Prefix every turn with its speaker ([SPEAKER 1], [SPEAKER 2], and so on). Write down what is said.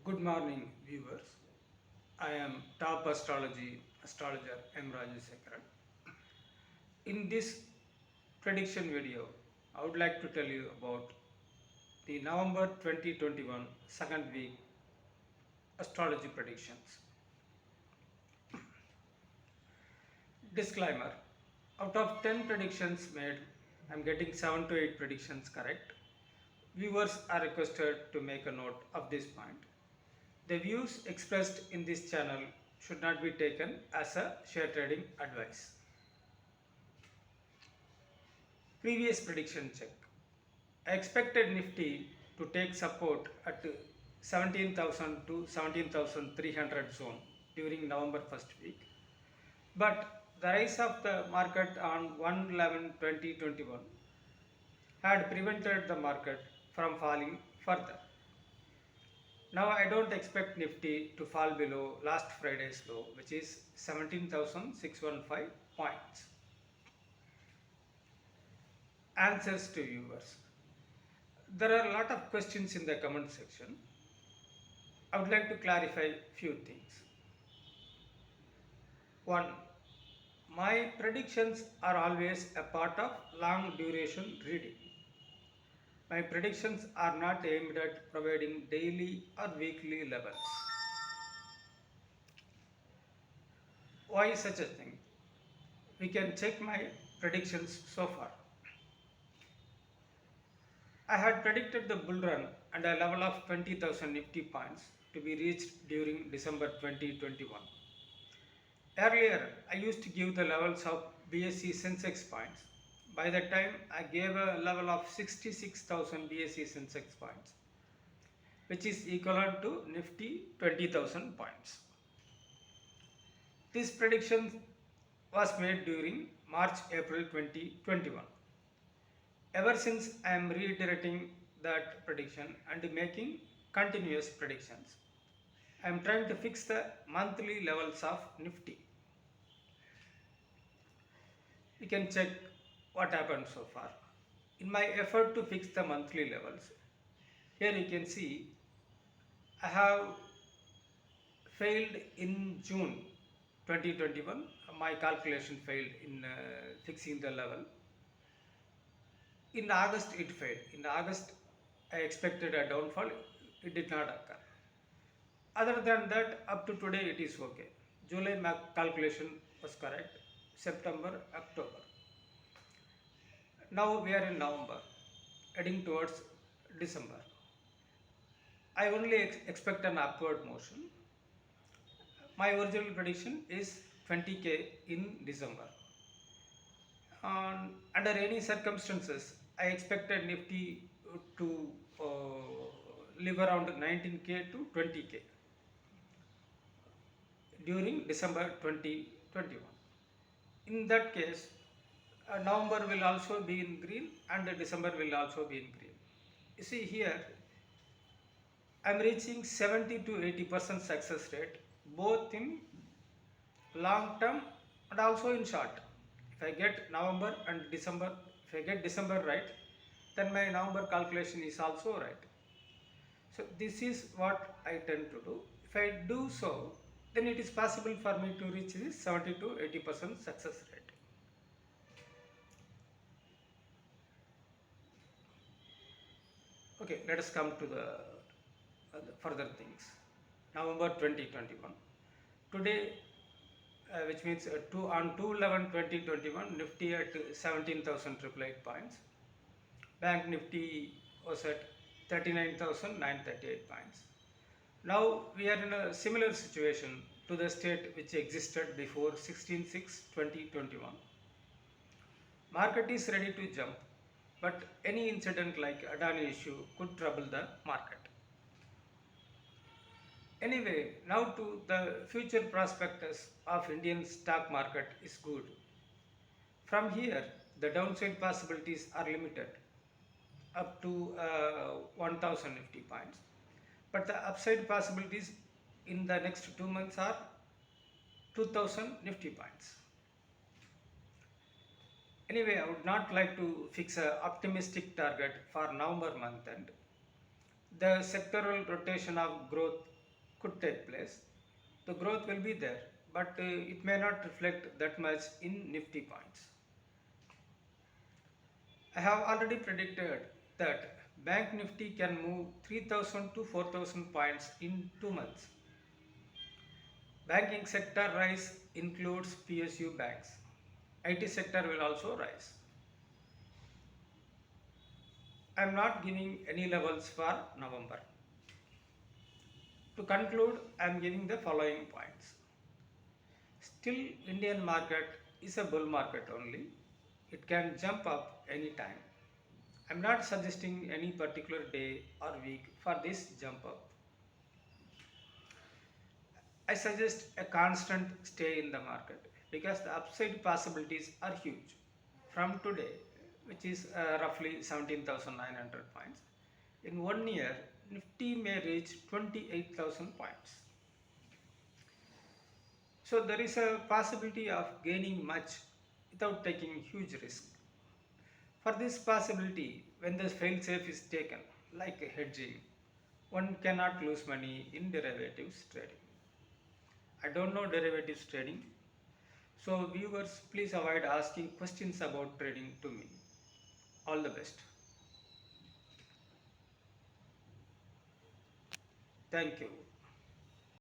[SPEAKER 1] Good morning, viewers. I am top astrologer M. Rajasekaran. In this prediction video, I would like to tell you about the November 2021 second week astrology predictions. Disclaimer: out of 10 predictions made, I am getting 7 to 8 predictions correct. Viewers are requested to make a note of this point. The views expressed in this channel should not be taken as a share trading advice. Previous prediction check. I expected Nifty to take support at 17,000 to 17,300 zone during November first week. But the rise of the market on 1/11/2021 had prevented the market from falling further. Now I don't expect Nifty to fall below last Friday's low, which is 17,615 points. Answers to viewers. There are a lot of questions in the comment section. I would like to clarify few things. One, my predictions are always a part of long duration reading. My predictions are not aimed at providing daily or weekly levels. Why such a thing? We can check my predictions so far. I had predicted the bull run and a level of 20,000 Nifty points to be reached during December 2021. Earlier, I used to give the levels of BSE Sensex points. By that time, I gave a level of 66,000 BSE Sensex points, which is equivalent to Nifty 20,000 points. This prediction was made during March-April 2021. Ever since, I am reiterating that prediction and making continuous predictions. I am trying to fix the monthly levels of Nifty. We can check what happened so far. In my effort to fix the monthly levels, here you can see I have failed in June 2021. My calculation failed in fixing the level. In August it failed. In August I expected a downfall. It did not occur. Other than that, up to today it is okay. July calculation was correct. September, October. Now we are in November, heading towards December. I only expect an upward motion. My original prediction is 20k in December. Under any circumstances, I expected Nifty to live around 19k to 20k during December 2021. In that case, November will also be in green and December will also be in green. You see here, I am reaching 70 to 80% success rate both in long term and also in short. If I get November and December, if I get December right, then my November calculation is also right. So this is what I tend to do. If I do so, then it is possible for me to reach this 70 to 80% success rate. Okay, let us come to the further things. November 2021. Today, which means on 2/11/2021, Nifty at 17,888 points. Bank Nifty was at 39,938 points. Now we are in a similar situation to the state which existed before 16/6/2021. Market is ready to jump, but any incident like Adani issue could trouble the market. Anyway, now to the future prospectus of Indian stock market is good. From here, the downside possibilities are limited up to 1050 points. But the upside possibilities in the next 2 months are 2000 Nifty points. Anyway, I would not like to fix an optimistic target for November month end. The sectoral rotation of growth could take place. The growth will be there, but it may not reflect that much in Nifty points. I have already predicted that Bank Nifty can move 3000 to 4000 points in 2 months. Banking sector rise includes PSU banks. IT sector will also rise. I am not giving any levels for November. To conclude, I am giving the following points. Still, Indian market is a bull market only. It can jump up anytime. I am not suggesting any particular day or week for this jump up. I suggest a constant stay in the market because the upside possibilities are huge. From today, which is roughly 17,900 points, in 1 year, Nifty may reach 28,000 points. So there is a possibility of gaining much without taking huge risk. For this possibility, when the fail-safe is taken, like hedging, one cannot lose money in derivatives trading. I don't know derivatives trading, so viewers, please avoid asking questions about trading to me. All the best. Thank you.